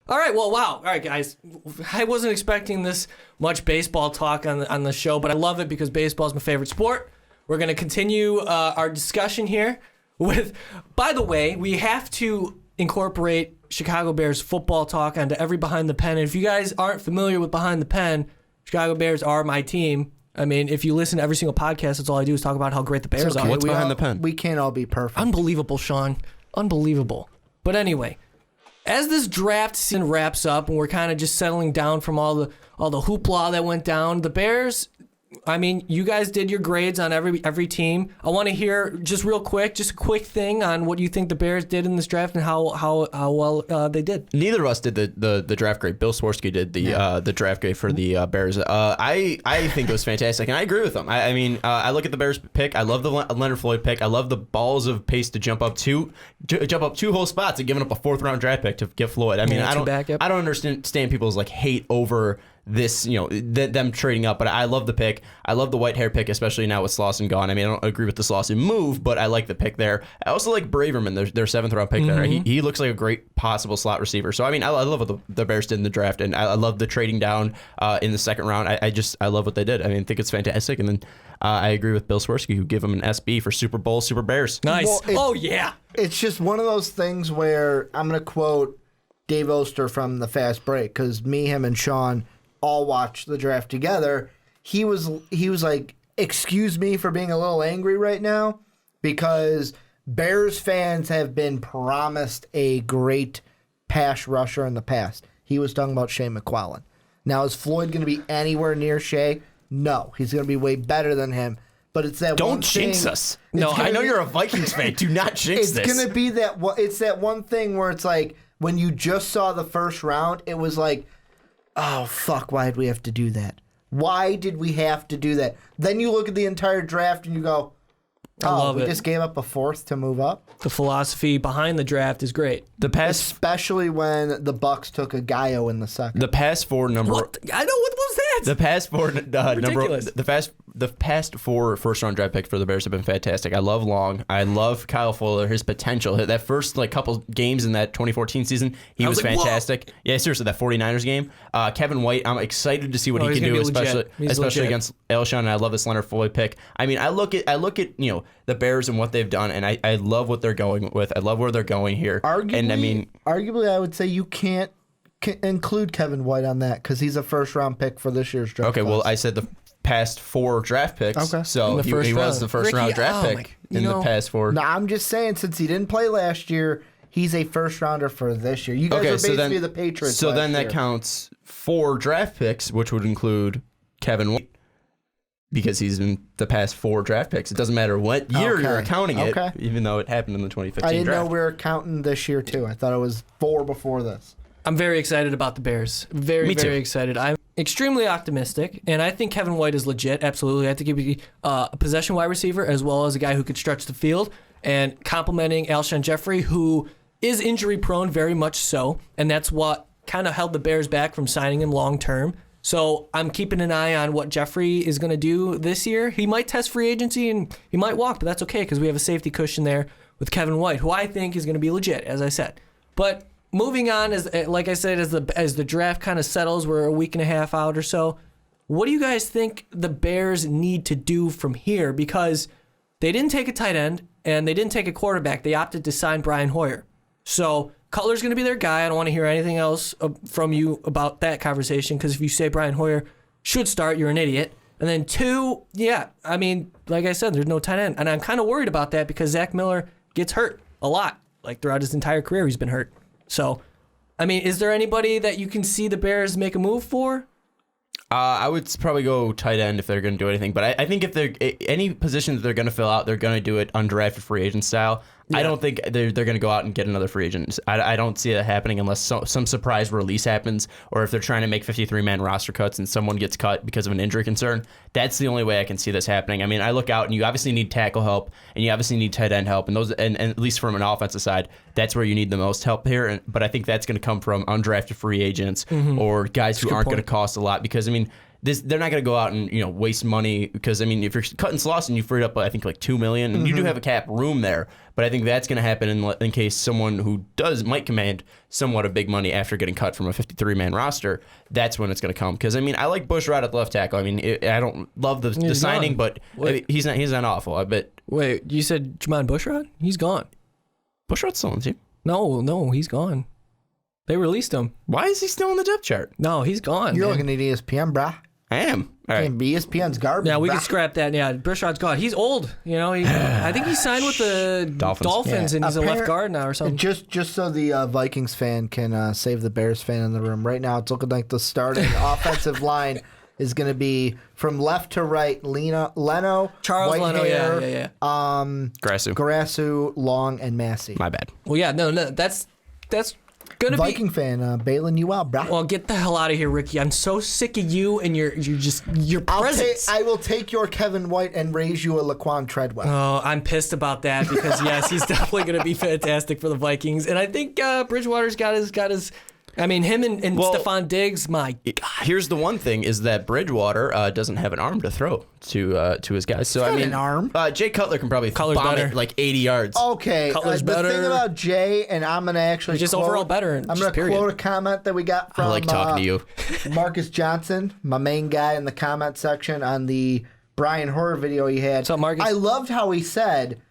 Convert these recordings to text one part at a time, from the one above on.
All right, well, wow. All right, guys. I wasn't expecting this much baseball talk on the show, but I love it because baseball is my favorite sport. We're going to continue our discussion here with, by the way, we have to incorporate Chicago Bears football talk onto every Behind the Pen. And if you guys aren't familiar with Behind the Pen, Chicago Bears are my team. I mean, if you listen to every single podcast, that's all I do is talk about how great the Bears are. What's Behind the Pen? We can't all be perfect. Unbelievable, Sean. Unbelievable. But anyway, as this draft season wraps up and we're kind of just settling down from all the hoopla that went down, the Bears, I mean, you guys did your grades on every team. I want to hear just real quick, just a quick thing on what you think the Bears did in this draft and how well they did. Neither of us did the draft grade. Bill Swarsky did the draft grade for the Bears. I think it was fantastic, and I agree with him. I mean, I look at the Bears pick. I love the Leonard Floyd pick. I love the balls of pace to jump up two whole spots and giving up a 4th round draft pick to get Floyd. I mean, I don't understand people's hate over this, them trading up, but I love the pick. I love the white hair pick, especially now with Slauson gone. I mean, I don't agree with the Slauson move, but I like the pick there. I also like Braverman, their 7th round pick there. He looks like a great possible slot receiver. So, I mean, I love what the Bears did in the draft, and I love the trading down in the 2nd round. I love what they did. I mean, I think it's fantastic. And then I agree with Bill Swarsky, who give him an SB for Super Bowl, Super Bears. Nice. Well, yeah. It's just one of those things where I'm going to quote Dave Oster from the Fast Break, because me, him, and Sean all watched the draft together. He was like, excuse me for being a little angry right now, because Bears fans have been promised a great pass rusher in the past. He was talking about Shea McClellan. Now, is Floyd going to be anywhere near Shea? No. He's going to be way better than him. But it's that Don't jinx us. No, I know you're a Vikings fan. Do not jinx this. It's going to be it's that one thing where it's like, when you just saw the 1st round, it was like, oh, fuck, why did we have to do that? Why did we have to do that? Then you look at the entire draft and you go, we just gave up a 4th to move up? The philosophy behind the draft is great. Especially when the Bucks took a Gallo in the 2nd. The past 4 number... What? I know, what was that? The past 4 number... The past 4 first-round draft picks for the Bears have been fantastic. I love Long. I love Kyle Fuller, his potential. That first couple games in that 2014 season, he was fantastic. Whoa. Yeah, seriously, that 49ers game. Kevin White, I'm excited to see what he can do, especially against Alshon, and I love this Leonard Floyd pick. I mean, I look at the Bears and what they've done, and I love what they're going with. I love where they're going here. Arguably, I would say you can't include Kevin White on that because he's a first-round pick for this year's draft. Okay, well, I said the past 4 draft picks. Okay. So he was the first round draft pick in the past 4. No, I'm just saying, since he didn't play last year, he's a first rounder for this year. You guys are basically the Patriots. So then that counts 4 draft picks, which would include Kevin White, because he's in the past 4 draft picks. It doesn't matter what year you're counting it, even though it happened in the 2015 draft. I didn't know we were counting this year too. I thought it was 4 before this. I'm very excited about the Bears. Very excited. I'm extremely optimistic, and I think Kevin White is legit, absolutely. I think he'd be a possession wide receiver as well as a guy who could stretch the field, and complimenting Alshon Jeffrey, who is injury-prone, very much so, and that's what kind of held the Bears back from signing him long-term. So I'm keeping an eye on what Jeffrey is going to do this year. He might test free agency, and he might walk, but that's okay because we have a safety cushion there with Kevin White, who I think is going to be legit, as I said. But moving on, like I said, as the draft kind of settles, we're a week and a half out or so. What do you guys think the Bears need to do from here? Because they didn't take a tight end and they didn't take a quarterback. They opted to sign Brian Hoyer. So Cutler's going to be their guy. I don't want to hear anything else from you about that conversation, because if you say Brian Hoyer should start, you're an idiot. And then 2, I mean, like I said, there's no tight end. And I'm kind of worried about that because Zach Miller gets hurt a lot. Like throughout his entire career, he's been hurt. So, I mean, is there anybody that you can see the Bears make a move for? I would probably go tight end if they're going to do anything. But I think if they're any position that they're going to fill out, they're going to do it undrafted free agent style. Yeah. I don't think they're going to go out and get another free agent. I don't see that happening unless some surprise release happens, or if they're trying to make 53-man roster cuts and someone gets cut because of an injury concern. That's the only way I can see this happening. I mean, I look out and you obviously need tackle help and you obviously need tight end help, and at least from an offensive side, that's where you need the most help here. But I think that's going to come from undrafted free agents or guys who aren't going to cost a lot, because I mean, they're not going to go out and waste money because I mean if you're cutting Slauson, you freed up I think like $2 million, and you do have a cap room there. But I think that's going to happen in case someone who might command somewhat of big money after getting cut from a 53-man roster. That's when it's going to come. Because I mean I like Bushrod at the left tackle. I mean I don't love the signing, but he's not awful. I bet. Wait, you said Jamon Bushrod? He's gone. Bushrod's still on the team. No, he's gone. They released him. Why is he still on the depth chart? No, he's gone. You're man. looking at ESPN, brah. I am. All right. ESPN's garbage. Yeah, we brah. can scrap that. Yeah, Bushrod gone. He's old. I think he signed with the Dolphins and he's a left guard now or something. Just so the Vikings fan can save the Bears fan in the room. Right now, it's looking like the starting offensive line is going to be from left to right. Leno, Charles white Leno, hair, yeah. Grassu, Long, and Massey. My bad. Well, yeah, no, that's gonna Viking fan bailing you out, bro. Well, get the hell out of here, Ricky. I'm so sick of you and your presence. I will take your Kevin White and raise you a Laquan Treadwell. Oh, I'm pissed about that because yes, he's definitely going to be fantastic for the Vikings, and I think Bridgewater's got his. I mean, him and Stephon Diggs. My God. Here's the one thing: is that Bridgewater doesn't have an arm to throw to his guys. So I mean, an arm. Jay Cutler can probably Cutler's bomb better. it like 80 yards. Okay, Cutler's the better. thing about Jay, and I'm going to actually Just quote, overall better. I'm going to quote a comment that we got from I like talking to you. Marcus Johnson, my main guy in the comment section on the Brian Hoyer video he had. What's up, Marcus? I loved how he said,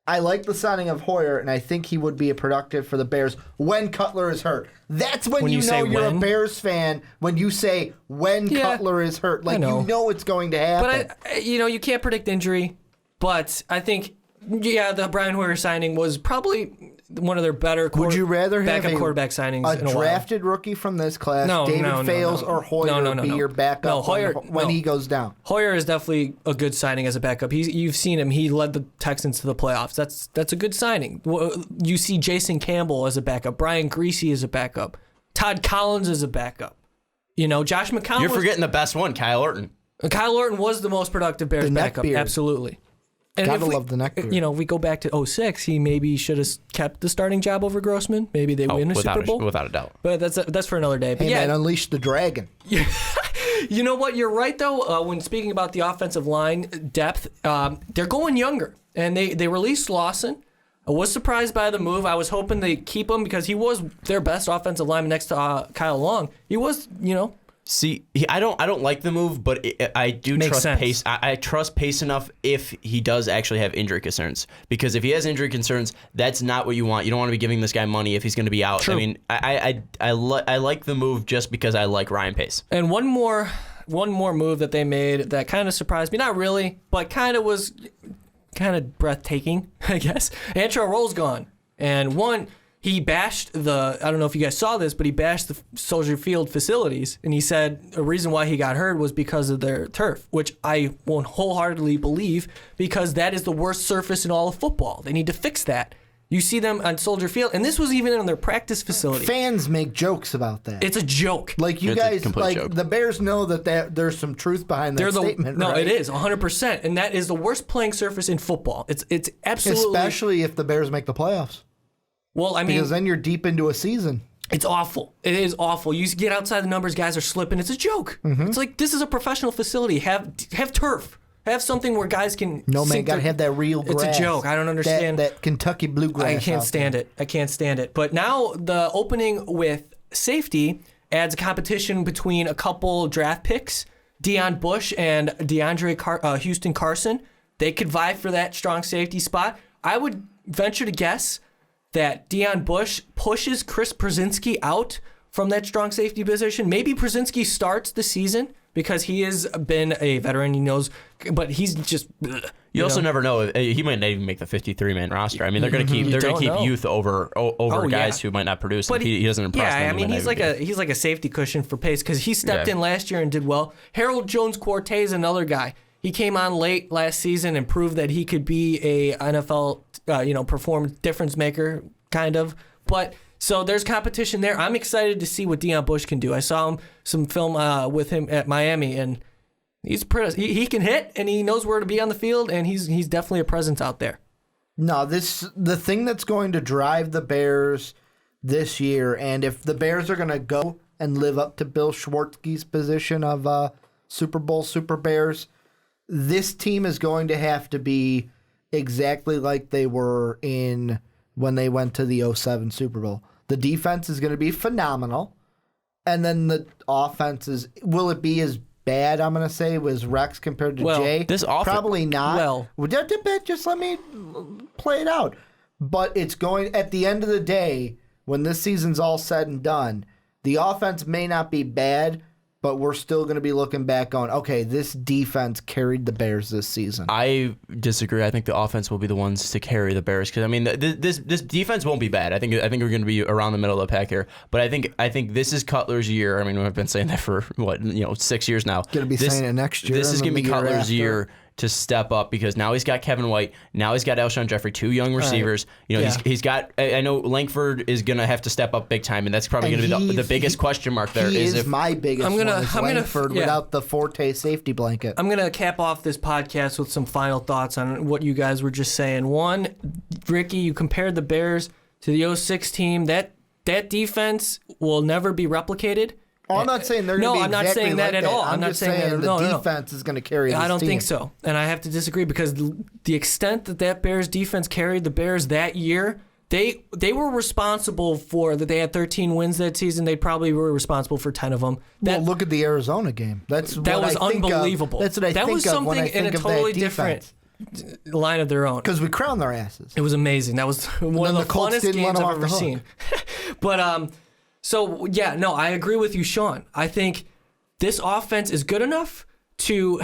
I like the signing of Hoyer, and I think he would be a productive for the Bears when Cutler is hurt. That's when you know you're a Bears fan, when you say when Cutler is hurt. Like, you know it's going to happen. But, you can't predict injury. But I think, the Brian Hoyer signing was probably one of their better Would you rather have backup quarterback signings in a drafted rookie from this class, David Fales or Hoyer be your backup when he goes down? Hoyer is definitely a good signing as a backup. You've seen him. He led the Texans to the playoffs. That's a good signing. You see Jason Campbell as a backup. Brian Greasy as a backup. Todd Collins as a backup. Josh McCown. You're forgetting the best one, Kyle Orton. Kyle Orton was the most productive Bears backup. Absolutely. And Gotta love the neck beard. If we go back to 2006, he maybe should have kept the starting job over Grossman. Maybe they win a Super Bowl. Without a doubt. But that's for another day. But hey, man, unleash the dragon. You know what? You're right, though. When speaking about the offensive line depth, they're going younger. And they released Lawson. I was surprised by the move. I was hoping they keep him because he was their best offensive lineman next to Kyle Long. He was, See, I don't like the move, but I do Makes trust sense. Pace. I trust Pace enough if he does actually have injury concerns. Because if he has injury concerns, that's not what you want. You don't want to be giving this guy money if he's going to be out. True. I mean, I like the move just because I like Ryan Pace. And one more move that they made that kind of surprised me. Not really, but kind of breathtaking, I guess. Antrell Roll's gone. And he bashed I don't know if you guys saw this, but he bashed the Soldier Field facilities. And he said a reason why he got hurt was because of their turf, which I won't wholeheartedly believe because that is the worst surface in all of football. They need to fix that. You see them on Soldier Field, and this was even in their practice facility. Fans make jokes about that. It's a joke. Like you It's guys, a complete joke. The Bears know that there's some truth behind that statement. No, right? it is 100%, and that is the worst playing surface in football. It's absolutely, especially if the Bears make the playoffs. Well, I mean, because then you're deep into a season. It's awful. It is awful. You get outside the numbers, guys are slipping. It's a joke. It's like this is a professional facility. Have turf. Have something where guys can. No, man, gotta have that real grass. It's a joke. I don't understand that Kentucky bluegrass. I can't stand it. I can't stand it. But now the opening with safety adds a competition between a couple draft picks, Deion Bush and Houston Carson. They could vie for that strong safety spot. I would venture to guess that Deion Bush pushes Chris Brzezinski out from that strong safety position. Maybe Brzezinski starts the season because he has been a veteran. He knows, but he's just. You also never know. He might not even make the 53-man roster. I mean, they're going to keep youth over guys who might not produce. But he doesn't impress. Yeah, I mean, he's like a safety cushion for Pace because he stepped in last year and did well. Harold Jones-Quartey is another guy. He came on late last season and proved that he could be a NFL, perform difference maker, kind of. But so there's competition there. I'm excited to see what Deion Bush can do. I saw some film with him at Miami, and he's pretty. He can hit, and he knows where to be on the field, and he's definitely a presence out there. No, the thing that's going to drive the Bears this year, and if the Bears are going to go and live up to Bill Schwartzky's position of Super Bowl Super Bears, this team is going to have to be exactly like they were in when they went to the 07 Super Bowl. The defense is going to be phenomenal. And then the offense is, will it be as bad, I'm going to say, was Rex compared to Jay? Probably not. Just let me play it out. But it's going, at the end of the day, when this season's all said and done, the offense may not be bad, but we're still going to be looking back on, okay, this defense carried the Bears this season. I disagree. I think the offense will be the ones to carry the Bears because I mean this defense won't be bad. I think we're going to be around the middle of the pack here. But I think this is Cutler's year. I mean, we've been saying that for 6 years now. Going to be saying it next year. This is going to be Cutler's year to step up because now he's got Kevin White, now he's got Alshon Jeffrey, two young receivers. Right. He's got. I know Langford is going to have to step up big time, and that's probably going to be the biggest question mark there. He is my biggest one is Langford without the Forte safety blanket. I'm going to cap off this podcast with some final thoughts on what you guys were just saying. One, Ricky, you compared the Bears to the 06 team. That defense will never be replicated. I'm not saying they're going to be I'm not saying that at all. I'm just saying the defense is going to carry this team. I don't think so. And I have to disagree because the extent that Bears defense carried the Bears that year, they were responsible for that. They had 13 wins that season. They probably were responsible for 10 of them. Look at the Arizona game. That was unbelievable. That's what I think of. That was something in a totally different line of their own. Because we crowned their asses. It was amazing. That was one of the funnest games I've ever seen. But I agree with you, Sean. I think this offense is good enough to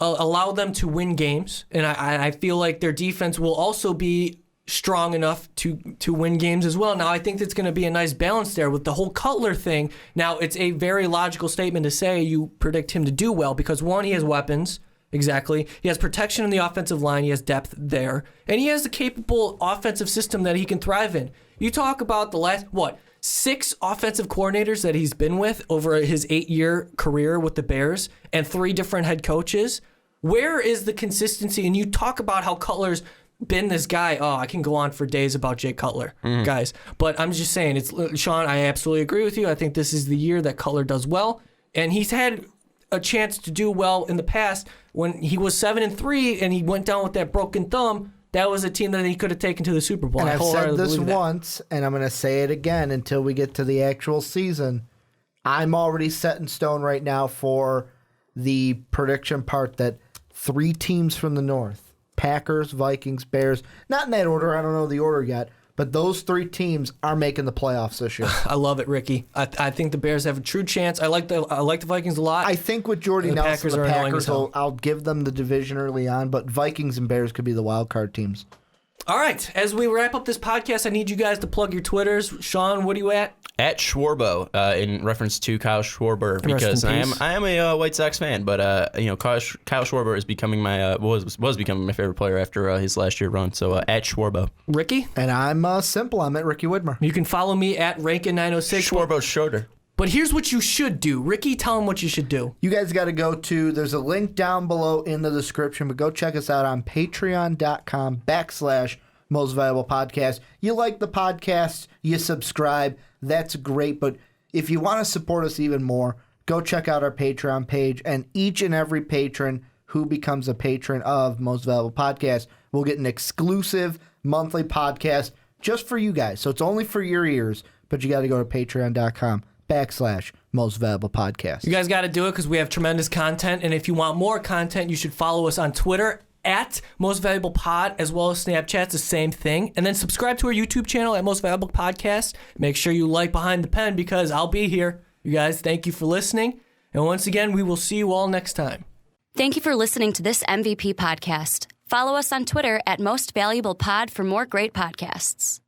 allow them to win games, and I feel like their defense will also be strong enough to win games as well. Now, I think that's going to be a nice balance there with the whole Cutler thing. Now, it's a very logical statement to say you predict him to do well because, one, he has weapons. Exactly. He has protection in the offensive line. He has depth there. And he has a capable offensive system that he can thrive in. You talk about the last, 6 offensive coordinators that he's been with over his 8-year career with the Bears and 3 different head coaches. Where is the consistency? And you talk about how Cutler's been this guy. Oh, I can go on for days about Jay Cutler, guys. But I'm just saying, Sean, I absolutely agree with you. I think this is the year that Cutler does well. And he's had a chance to do well in the past when he was 7-3 and he went down with that broken thumb. That was a team that he could have taken to the Super Bowl. And I've said this once, and I'm going to say it again until we get to the actual season. I'm already set in stone right now for the prediction part that 3 teams from the North, Packers, Vikings, Bears, not in that order, I don't know the order yet, but those 3 teams are making the playoffs this year. I love it, Ricky. I think the Bears have a true chance. I like the Vikings a lot. I think with Jordy Nelson, the Packers I'll give them the division early on, but Vikings and Bears could be the wild card teams. All right, as we wrap up this podcast, I need you guys to plug your Twitters. Sean, what are you at? At Schwarbo, in reference to Kyle Schwarber, because I am a White Sox fan, but Kyle Schwarber is becoming my was becoming my favorite player after his last year run. So at Schwarbo. Ricky? And I'm simple. I'm at Ricky Widmer. You can follow me at Rankin906. Schwarbo's shorter. But here's what you should do. Ricky, tell them what you should do. You guys got to go to, there's a link down below in the description, but go check us out on patreon.com/Most Valuable Podcast. You like the podcast, you subscribe, that's great. But if you want to support us even more, go check out our Patreon page. And each and every patron who becomes a patron of Most Valuable Podcast will get an exclusive monthly podcast just for you guys. So it's only for your ears, but you got to go to patreon.com/Most Valuable Podcast. You guys got to do it because we have tremendous content. And if you want more content, you should follow us on Twitter at Most Valuable Pod, as well as Snapchat. It's the same thing. And then subscribe to our YouTube channel at Most Valuable Podcast. Make sure you like Behind the Pen because I'll be here. You guys, thank you for listening. And once again, we will see you all next time. Thank you for listening to this MVP podcast. Follow us on Twitter at Most Valuable Pod for more great podcasts.